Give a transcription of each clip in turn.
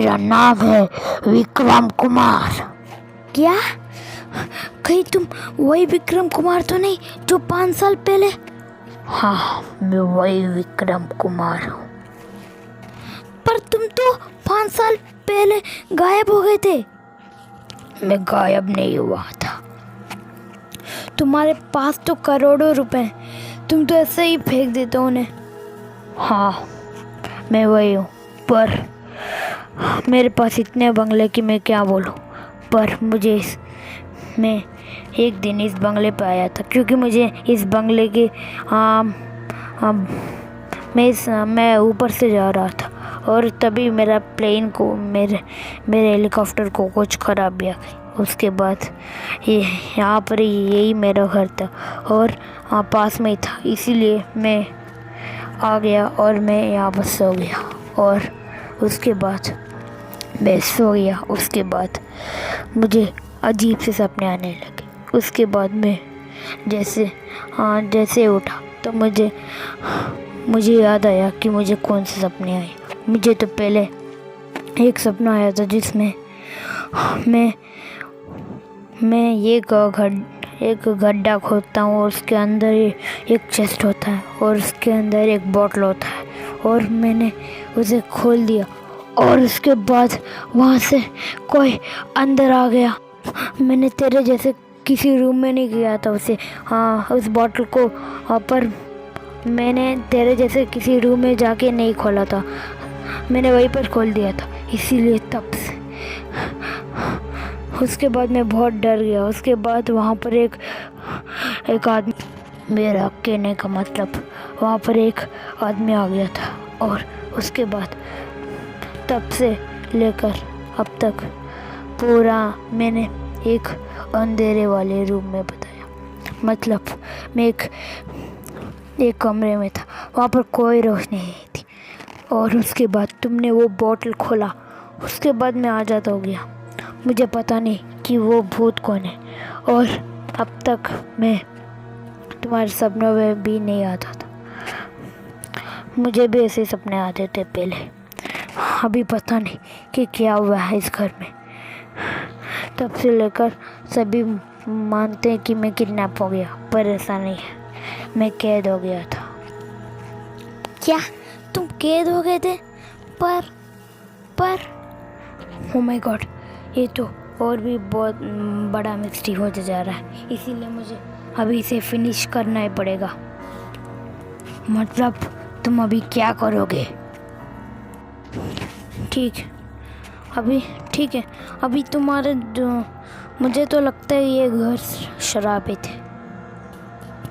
मेरा नाम है विक्रम कुमार। क्या? कहीं तुम वही विक्रम कुमार तो नहीं जो 5 साल पहले? हाँ, मैं वही विक्रम कुमार हूँ। पर तुम तो 5 साल पहले गायब हो गए थे। मैं गायब नहीं हुआ था। तुम्हारे पास तो करोड़ों रुपए, तुम तो ऐसे ही फेंक देते हो उन्हें। हाँ, मैं वही हूँ, पर मेरे पास इतने बंगले कि मैं क्या बोलूँ। पर मैं एक दिन इस बंगले पे आया था क्योंकि मुझे इस बंगले के मैं ऊपर से जा रहा था और तभी मेरा प्लेन को मेरे हेलीकॉप्टर को कुछ खराबी आ गई। उसके बाद यहाँ पर यही मेरा घर था और पास में ही था, इसीलिए मैं आ गया और मैं यहाँ पर सो गया। और उसके बाद मैं सो गया। उसके बाद मुझे अजीब से सपने आने लगे। उसके बाद मैं जैसे उठा तो मुझे याद आया कि मुझे कौन से सपने आए। मुझे तो पहले एक सपना आया था जिसमें मैं एक गड्ढा खोदता हूँ और उसके अंदर एक चेस्ट होता है और उसके अंदर एक बॉटल होता है और मैंने उसे खोल दिया और उसके बाद वहाँ से कोई अंदर आ गया। मैंने तेरे जैसे किसी रूम में नहीं किया था उस बॉटल को, पर मैंने तेरे जैसे किसी रूम में जाके नहीं खोला था, मैंने वहीं पर खोल दिया था, इसीलिए तब से। उसके बाद मैं बहुत डर गया। उसके बाद वहाँ पर एक आदमी, मेरा कहने का मतलब वहाँ पर एक आदमी आ गया था और उसके बाद तब से लेकर अब तक पूरा मैंने एक अंधेरे वाले रूम में बताया। मतलब मैं एक कमरे में था, वहाँ पर कोई रोशनी नहीं थी और उसके बाद तुमने वो बोतल खोला। उसके बाद मैं आज़ाद हो गया। मुझे पता नहीं कि वो भूत कौन है और अब तक मैं तुम्हारे सपनों में भी नहीं आता था। मुझे भी ऐसे सपने आते थे पहले। अभी पता नहीं कि क्या हुआ है इस घर में। तब से लेकर सभी मानते हैं कि मैं किडनैप हो गया, पर ऐसा नहीं है, मैं कैद हो गया था। क्या तुम कैद हो गए थे? पर ओ माय गॉड, ये तो और भी बहुत बड़ा मिस्ट्री होता जा रहा है, इसीलिए मुझे अभी इसे फिनिश करना ही पड़ेगा। मतलब तुम अभी क्या करोगे? ठीक है, अभी तुम्हारे मुझे तो लगता है ये घर शराबित है।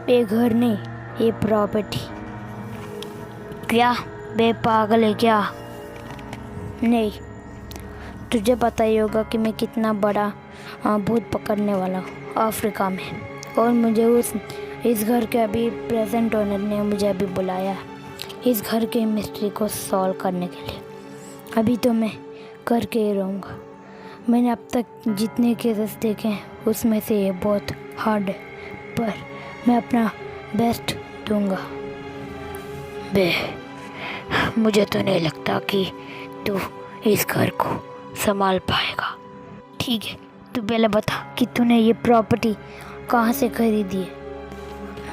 ये घर नहीं, ये प्रॉपर्टी। क्या बे पागल है क्या? नहीं, तुझे पता ही होगा कि मैं कितना बड़ा भूत पकड़ने वाला हूँ अफ्रीका में। और मुझे इस घर के अभी प्रेजेंट ओनर ने मुझे अभी बुलाया इस घर के मिस्ट्री को सॉल्व करने के लिए। अभी तो मैं करके ही रहूँगा। मैंने अब तक जितने केसेस देखे हैं उसमें से ये बहुत हार्ड है, पर मैं अपना बेस्ट दूंगा। बे, मुझे तो नहीं लगता कि तू इस घर को संभाल पाएगा। ठीक है, तू पहले बता कि तूने ये प्रॉपर्टी कहाँ से खरीदी है?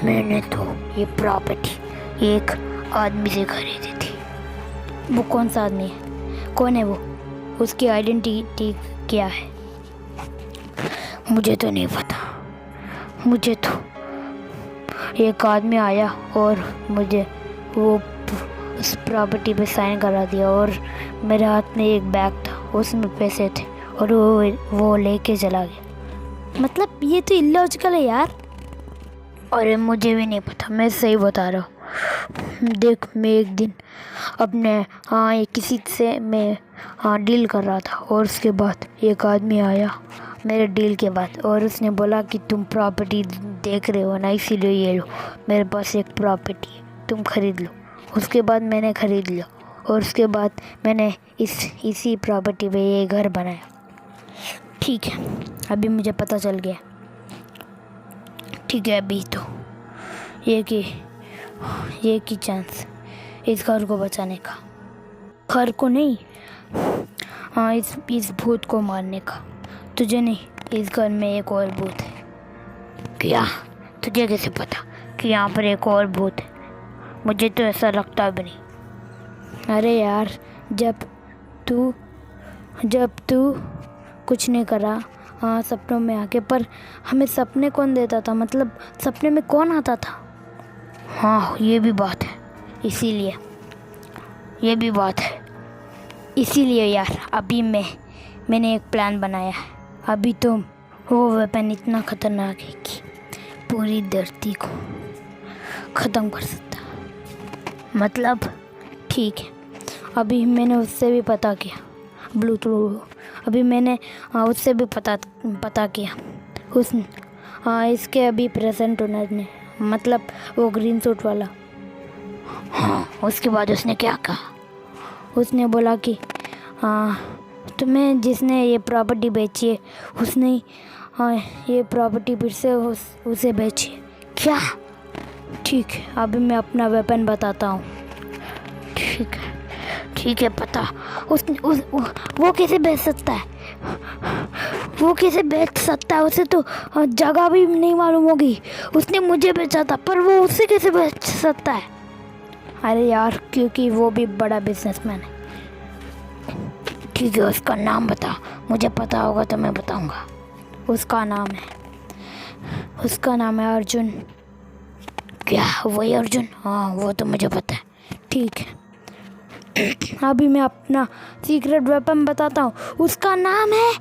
मैंने तो ये प्रॉपर्टी एक आदमी से खरीदी थी। वो कौन सा आदमी है? कौन है वो? उसकी आइडेंटिटी क्या है? मुझे तो नहीं पता। मुझे तो एक आदमी आया और मुझे वो उस प्रॉपर्टी पे साइन करा दिया और मेरे हाथ में एक बैग था, उसमें पैसे थे और वो लेके चला गया। मतलब ये तो इलॉजिकल है यार। अरे मुझे भी नहीं पता, मैं सही बता रहा हूँ। देख, मैं एक दिन अपने किसी से मैं डील कर रहा था और उसके बाद एक आदमी आया मेरे डील के बाद और उसने बोला कि तुम प्रॉपर्टी देख रहे हो ना, इसीलिए ये लो, मेरे पास एक प्रॉपर्टी है, तुम खरीद लो। उसके बाद मैंने ख़रीद लिया और उसके बाद मैंने इसी प्रॉपर्टी पे ये घर बनाया। ठीक है, अभी मुझे पता चल गया। ठीक है, अभी तो ये की चांस इस घर को बचाने का। घर को नहीं, हाँ, इस भूत को मारने का। तुझे नहीं, इस घर में एक और भूत है। क्या? तुझे कैसे पता कि यहाँ पर एक और भूत है? मुझे तो ऐसा लगता भी नहीं। अरे यार, जब तू कुछ नहीं करा, हाँ सपनों में आके, पर हमें सपने कौन देता था? मतलब सपने में कौन आता था? हाँ, ये भी बात है। इसीलिए यार, अभी मैंने एक प्लान बनाया है। अभी तो वो वेपन इतना खतरनाक है कि पूरी धरती को ख़त्म कर सकता है। मतलब ठीक है, अभी मैंने उससे भी पता किया, अभी मैंने उससे भी पता किया। इसके अभी प्रेजेंट ओनर ने, मतलब वो ग्रीन सूट वाला। हाँ, उसके बाद उसने क्या कहा? उसने बोला कि तुम्हें जिसने ये प्रॉपर्टी बेची है उसने ये प्रॉपर्टी फिर से उसे बेची। क्या? ठीक है, अभी मैं अपना वेपन बताता हूँ। ठीक है, पता। वो कैसे बेच सकता है? उसे तो जगह भी नहीं मालूम होगी। उसने मुझे बेचा था, पर वो उससे कैसे बेच सकता है? अरे यार, क्योंकि वो भी बड़ा बिजनेसमैन है। ठीक है, उसका नाम बता, मुझे पता होगा तो मैं बताऊंगा। उसका नाम है अर्जुन। क्या वही अर्जुन? हाँ, वो तो मुझे पता है। ठीक है, अभी मैं अपना सीक्रेट वेपन बताता हूँ। उसका नाम है